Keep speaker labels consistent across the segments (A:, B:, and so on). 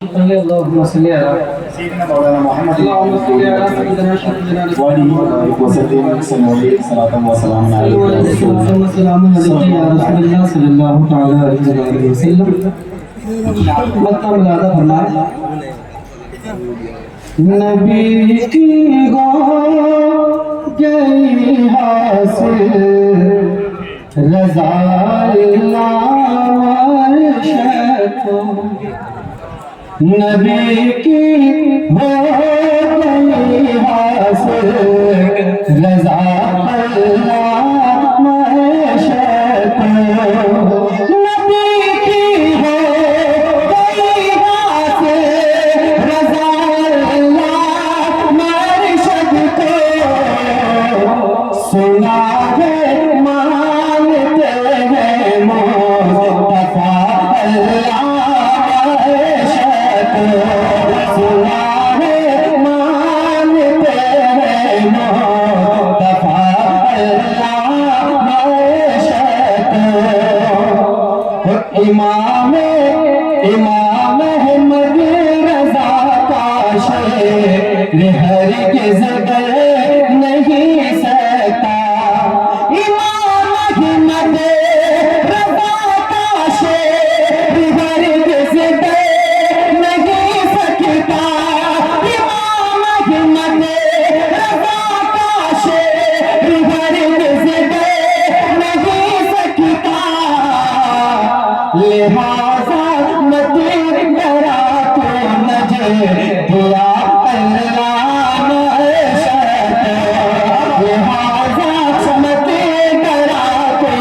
A: اللهم صل على
B: سيدنا مولانا محمد
A: اللهم صل على سيدنا شفيعنا
B: وعليه وسلم صلاة وسلام على
A: وسلام عليك يا رسول الله صلى الله تعالى عليه وسلم مکہ ملادہ فرمائے نبی کی گو گئی حاصل رضا اللہ عرشتو نبی کی ہو گئی حاصل رضا اللہ عرشتو نبی کی ہو گئی حاصل رضا اللہ عرشتو سنا ہے مانتے ہیں مصطفیٰ اللہ سنا ہے مانتے ہیں مصطفیٰ اللہ امام احمد رضا کا شعر ہرگز دل نہیں سکتا امام احمد رضا کا شعر ہرگز دل نہیں سکتا امام احمد رضا کا شعر ہرگز دل نہیں سکتا لہذا مت ڈرا تو نجے دیا اللہ عرشت لہذا مت ڈرا تو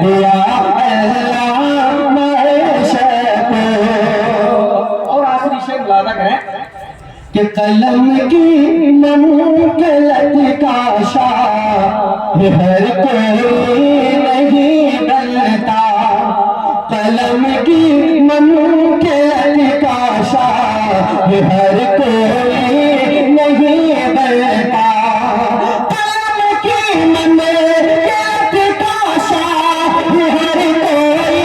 A: دیا اللہ عرشت اور آخری شعر ملاحظہ کریں کہ قلم کی منقلت کا شاہ ہر کوئی نہیں بنتا قلم کی منقلت کا شاہ ہر کوئی نہیں بنتا قلم کی منقلت کا شاہ ہر کوئی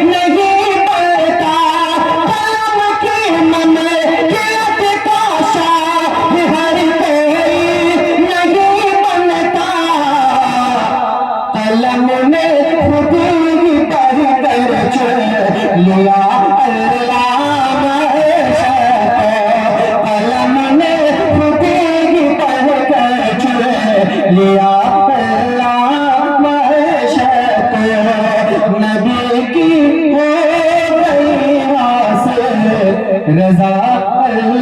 A: نہیں بنتا قلم کی منقلت کا شاہ ہر کوئی نہیں بنتا قلم نے خود ہی پڑھ کر چن لیا اللہ عرشت قلم نے خود ہی پڑھ کر چن لیا اللہ عرشت نبی کی ہو گئی حاصل رضا اللہ